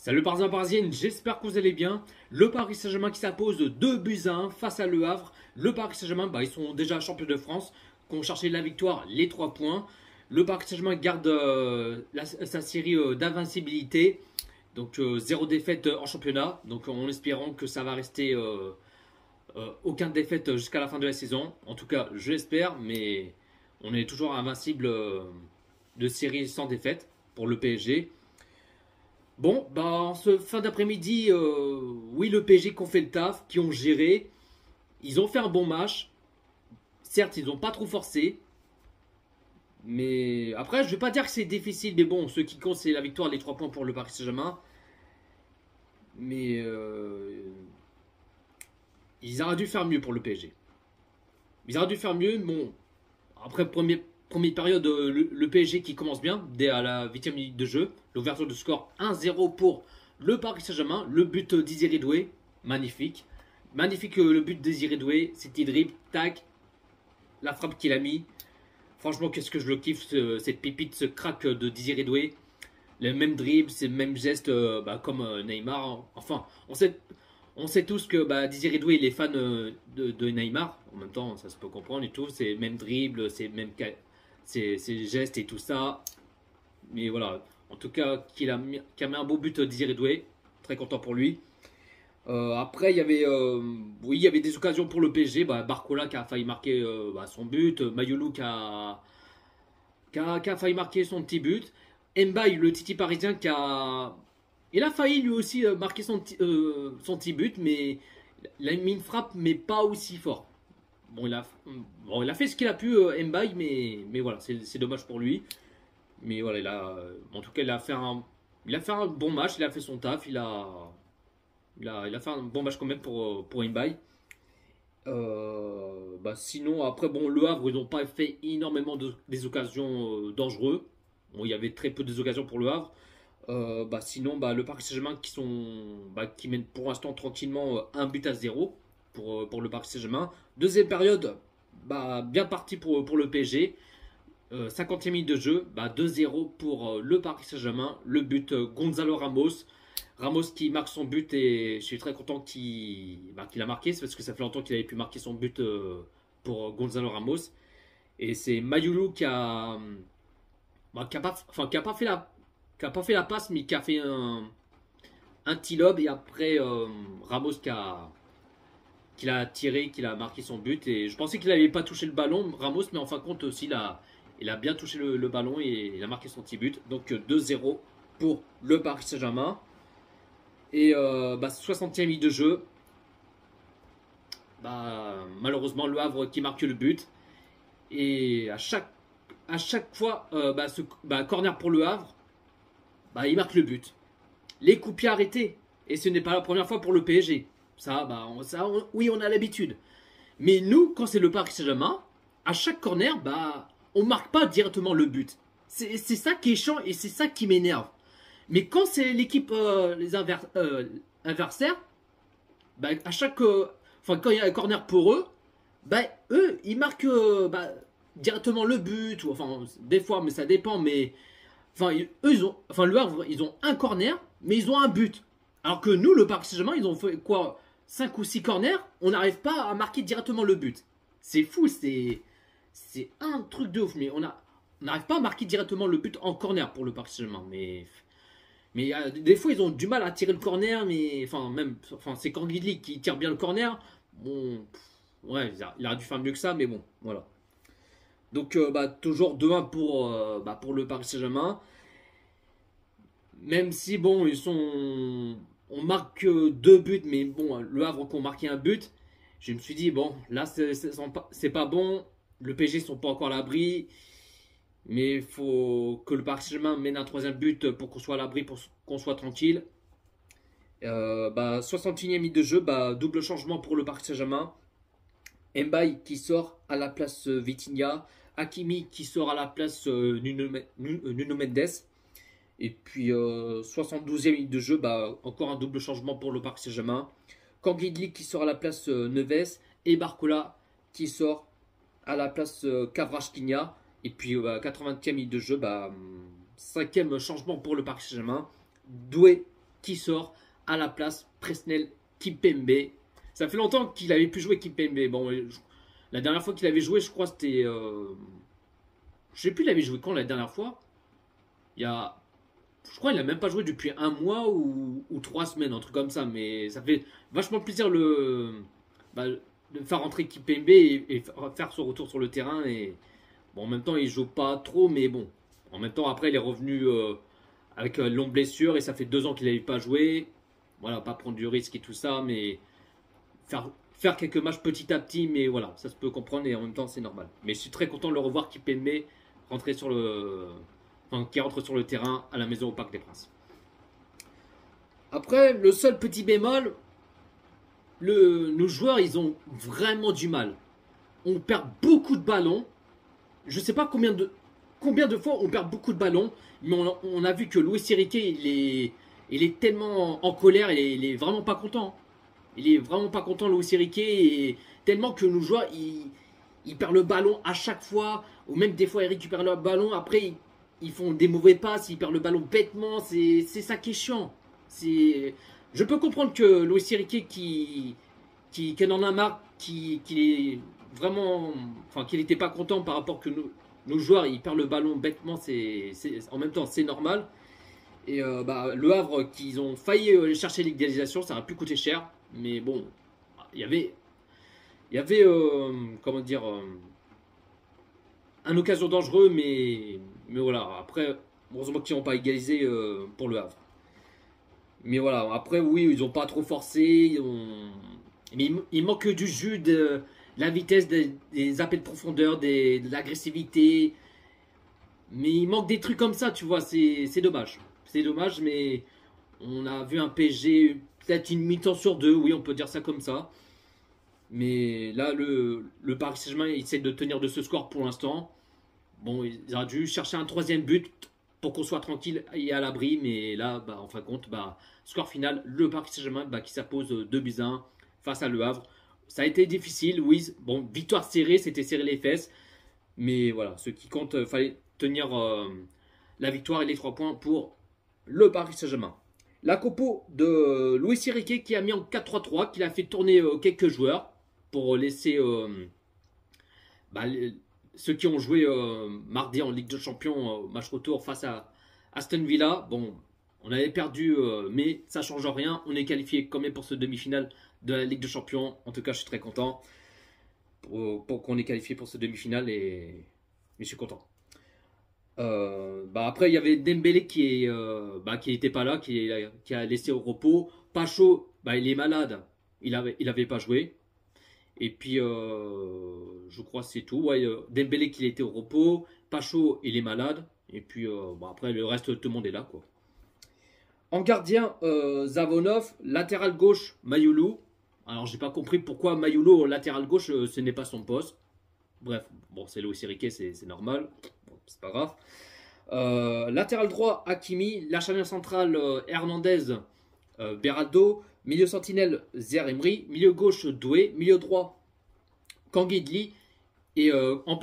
Salut parisiens parisiennes, j'espère que vous allez bien. Le Paris Saint-Germain qui s'impose 2 buts à 1 face à Le Havre. Le Paris Saint-Germain, ils sont déjà champions de France, qui ont cherché la victoire, les 3 points. Le Paris Saint-Germain garde sa série d'invincibilité, donc 0 défaite en championnat. Donc en espérant que ça va rester aucune défaite jusqu'à la fin de la saison. En tout cas, je l'espère, mais on est toujours invincible de série sans défaite pour le PSG. Bon, en ce fin d'après-midi, oui, le PSG qui ont fait le taf, qui ont géré. Ils ont fait un bon match. Certes, ils n'ont pas trop forcé. Mais après, je ne vais pas dire que c'est difficile. Mais bon, ce qui compte, c'est la victoire, les 3 points pour le Paris Saint-Germain. Mais ils auraient dû faire mieux pour le PSG. Ils auraient dû faire mieux. Bon, après, première période, le PSG qui commence bien, dès à la 8e minute de jeu. L'ouverture de score 1-0 pour le Paris Saint-Germain. Le but d'Désiré Doué, magnifique. Magnifique le but de Désiré Doué. C'était dribble, tac. La frappe qu'il a mis. Franchement, qu'est-ce que je le kiffe, cette pépite, ce crack de Désiré Doué. Le même dribble, c'est le même geste comme Neymar. Enfin, on sait tous que Désiré Doué il est fan de Neymar. En même temps, ça se peut comprendre et tout. C'est le même dribble, c'est le même ses gestes et tout ça. Mais voilà, en tout cas, qu'il a mis un beau but Désiré Doué. Très content pour lui. Après, il y avait des occasions pour le PSG. Barcola qui a failli marquer son but. Mayolou qui a failli marquer son petit but. Mbaye, le Titi parisien, il a failli lui aussi marquer son petit but, mais il a mis une frappe, mais pas aussi fort. Bon, il a fait ce qu'il a pu, Mbaye, mais voilà, c'est dommage pour lui. Mais voilà, en tout cas, il a fait un bon match, il a fait son taf, il a fait un bon match quand même pour Mbaye. Sinon, après, bon, Le Havre, ils n'ont pas fait énormément des occasions dangereuses. Bon, il y avait très peu d'occasions pour Le Havre. Sinon, le Paris Saint-Germain qui mène pour l'instant tranquillement 1 but à 0 pour le Paris Saint-Germain. Deuxième période, bien parti pour le PSG. 50e minute de jeu, 2-0 pour le Paris Saint-Germain. Le but Gonzalo Ramos. Ramos qui marque son but et je suis très content qu'il a marqué. C'est parce que ça fait longtemps qu'il avait pu marquer son but pour Gonzalo Ramos. Et c'est Mayulu qui a pas fait la passe, mais qui a fait un petit lob. Et après, Ramos qui l'a tiré, qui a marqué son but. Et je pensais qu'il n'avait pas touché le ballon, Ramos, mais en fin de compte aussi, il a bien touché le ballon et il a marqué son petit but. Donc 2-0 pour le Paris Saint-Germain. Et 60e minute de jeu. Malheureusement, Le Havre qui marque le but. Et à chaque fois, corner pour Le Havre, il marque le but. Les coups pieds arrêtés. Et ce n'est pas la première fois pour le PSG. Oui, on a l'habitude. Mais nous, quand c'est le Paris Saint-Germain, à chaque corner, on marque pas directement le but. C'est ça qui est chiant et c'est ça qui m'énerve. Mais quand c'est l'équipe adversaire, à chaque, quand il y a un corner pour eux, eux, ils marquent directement le but. Ou, des fois, mais ça dépend. Mais le Havre, ils ont un corner, mais ils ont un but. Alors que nous, le Paris Saint-Germain, ils ont fait quoi, 5 ou 6 corners, on n'arrive pas à marquer directement le but. C'est fou, c'est un truc de ouf. Mais on n'arrive pas à marquer directement le but en corner pour le Paris Saint-Germain. Mais des fois, ils ont du mal à tirer le corner. Mais c'est Canguilly qui tire bien le corner. Bon, ouais, il aurait dû faire mieux que ça, mais bon, voilà. Donc, toujours 2-1 pour le Paris Saint-Germain. Même si, bon, on marque 2 buts, mais bon, Le Havre qui ont marqué un but, je me suis dit, bon, là, c'est pas bon. Le PSG ne sont pas encore à l'abri. Mais il faut que le Paris Saint-Germain mène un 3e but pour qu'on soit à l'abri, pour qu'on soit tranquille. 61e minute de jeu, double changement pour le Paris Saint-Germain. Mbaye qui sort à la place Vitinha. Hakimi qui sort à la place Nuno Mendes. Et puis 72e minute de jeu, encore un double changement pour le Paris Saint-Germain. Canguilly qui sort à la place Neves. Et Barcola qui sort à la place Kvaratskhelia. Et puis 80e minute de jeu, 5e changement pour le Paris Saint-Germain. Doué qui sort à la place Presnel Kimpembe. Ça fait longtemps qu'il avait pu jouer Kimpembe. Bon, la dernière fois qu'il avait joué, je crois c'était... je sais plus, il avait joué quand la dernière fois. Il y a... Je crois qu'il n'a même pas joué depuis un mois ou 3 semaines, un truc comme ça. Mais ça fait vachement plaisir de faire rentrer Kimpembe et faire son retour sur le terrain. Et bon, en même temps, il joue pas trop, mais bon. En même temps, après, il est revenu avec une longue blessure et ça fait 2 ans qu'il n'avait pas joué. Voilà, pas prendre du risque et tout ça, mais faire quelques matchs petit à petit, mais voilà, ça se peut comprendre et en même temps, c'est normal. Mais je suis très content de le revoir Kimpembe rentrer sur qui rentre sur le terrain à la maison au Parc des Princes. Après, le seul petit bémol, nos joueurs, ils ont vraiment du mal. On perd beaucoup de ballons. Je ne sais pas combien de fois on perd beaucoup de ballons, mais on a vu que Luis Enrique, il est tellement en colère, il est vraiment pas content. Il est vraiment pas content, Luis Enrique, et tellement que nos joueurs, ils perdent le ballon à chaque fois, ou même des fois ils récupèrent le ballon, après ils font des mauvais passes, ils perdent le ballon bêtement, c'est ça qui est chiant. Je peux comprendre que Luis Enrique qui en a marre, qu'il est vraiment, enfin qu'il n'était pas content par rapport que nos joueurs ils perdent le ballon bêtement, en même temps c'est normal. Et le Havre qu'ils ont failli chercher l'égalisation, ça aurait pu coûter cher, mais bon, il y avait comment dire un occasion dangereux, mais voilà. Après, heureusement qu'ils n'ont pas égalisé pour le Havre. Mais voilà, après, oui, ils n'ont pas trop forcé. Mais il manque du jus, de la vitesse, des appels de profondeur, de l'agressivité. Mais il manque des trucs comme ça, tu vois, c'est dommage. C'est dommage, mais on a vu un PSG, peut-être une mi-temps sur deux, oui, on peut dire ça comme ça. Mais là, le Paris Saint-Germain essaie de tenir de ce score pour l'instant. Bon, ils auraient dû chercher un troisième but pour qu'on soit tranquille et à l'abri. Mais là, en fin de compte, score final, le Paris Saint-Germain qui s'impose 2-1 face à Le Havre. Ça a été difficile, oui. Bon, victoire serrée, c'était serré les fesses. Mais voilà, ce qui compte, fallait tenir la victoire et les 3 points pour le Paris Saint-Germain. La compo de Luis Enrique qui a mis en 4-3-3, qui a fait tourner quelques joueurs pour laisser ceux qui ont joué mardi en Ligue des Champions, match retour face à Aston Villa. Bon, on avait perdu, mais ça ne change rien. On est qualifié quand même pour ce demi-finale de la Ligue des Champions. En tout cas, je suis très content pour qu'on ait qualifié pour ce demi-finale et je suis content. Après, il y avait Dembélé qui n'était pas là, qui a laissé au repos. Pacho, il est malade. Il avait pas joué. Et puis, je crois que c'est tout. Ouais, Dembélé qui était au repos. Pacho, il est malade. Et puis, après, le reste, tout le monde est là, quoi. En gardien, Zavonov. Latéral gauche, Mayoulou. Alors, j'ai pas compris pourquoi Mayoulou, latéral gauche, ce n'est pas son poste. Bref, bon, c'est Luis Enrique, c'est normal. Bon, c'est pas grave. Latéral droit, Hakimi. La charnière centrale, Hernandez, Beraldo. Milieu sentinelle, Zer Emery. Milieu gauche, Doué. Milieu droit, Kanguidli. Et en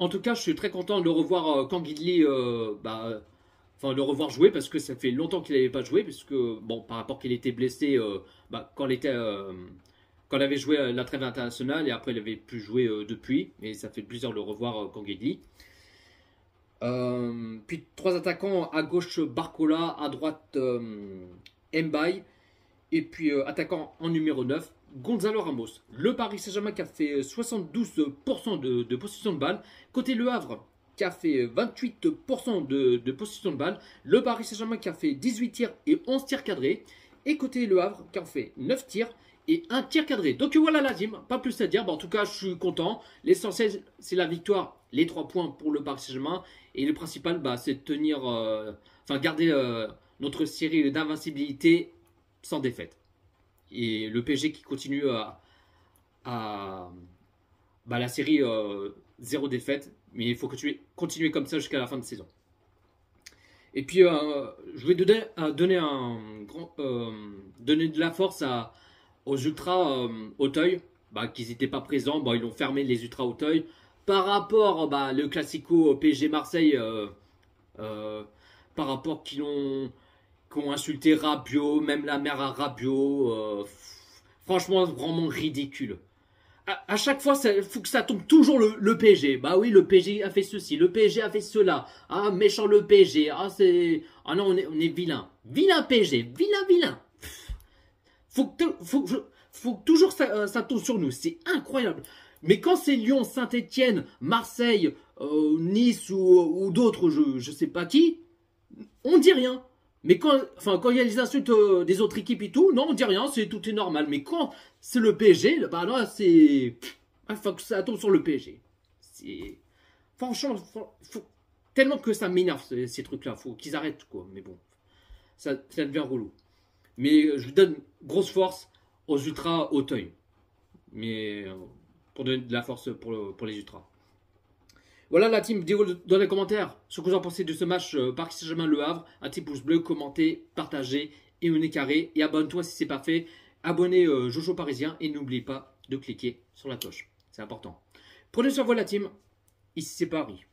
tout cas, je suis très content de le revoir Kanguidli, le revoir jouer parce que ça fait longtemps qu'il n'avait pas joué. Parce que, bon, par rapport qu'il était blessé quand il avait joué à la trêve internationale et après il avait pu jouer depuis. Mais ça fait plaisir de le revoir Kanguidli. Puis 3 attaquants, à gauche Barcola, à droite Mbaye. Et puis attaquant en numéro 9, Gonzalo Ramos. Le Paris Saint-Germain qui a fait 72% de possession de balle. Côté Le Havre qui a fait 28% de possession de balle. Le Paris Saint-Germain qui a fait 18 tirs et 11 tirs cadrés. Et côté Le Havre qui a fait 9 tirs et 1 tir cadré. Donc voilà la team, pas plus à dire. En tout cas, je suis content. L'essentiel, c'est la victoire, les 3 points pour le Paris Saint-Germain. Et le principal, c'est de tenir, garder notre série d'invincibilité sans défaite. Et le PSG qui continue la série 0 défaite. Mais il faut continuer comme ça jusqu'à la fin de saison. Et puis, je vais donner de la force aux Ultras Auteuil, qui n'étaient pas présents. Ils ont fermé les Ultras Auteuil. Par rapport le Classico PSG Marseille, par rapport qu'ils ont qui ont insulté Rabiot, même la mère à Rabiot. Franchement, vraiment ridicule. À chaque fois, il faut que ça tombe toujours le PSG. Bah oui, le PSG a fait ceci, le PSG a fait cela. Ah, méchant le PSG. Ah, c'est. Ah non, on est vilain. Vilain PSG. Vilain, vilain. Faut que toujours ça tombe sur nous. C'est incroyable. Mais quand c'est Lyon, Saint-Etienne, Marseille, Nice ou d'autres, je sais pas qui, on dit rien. Mais quand il y a les insultes des autres équipes et tout, non, on dit rien, tout est normal. Mais quand c'est le PSG, bah là, c'est. Faut que ça tombe sur le PSG. C'est. Franchement, tellement que ça m'énerve ces trucs-là. Faut qu'ils arrêtent, quoi. Mais bon, ça devient relou. Mais je donne grosse force aux Ultras Auteuil. Mais pour donner de la force pour les Ultras. Voilà la team, dites-vous dans les commentaires ce que vous en pensez de ce match Paris Saint-Germain-Le Havre. Un petit pouce bleu, commentez, partagez et un carré. Et abonne-toi si c'est pas fait. Abonnez Jojo Parisien et n'oubliez pas de cliquer sur la cloche. C'est important. Prenez soin de vous la team. Ici c'est Paris.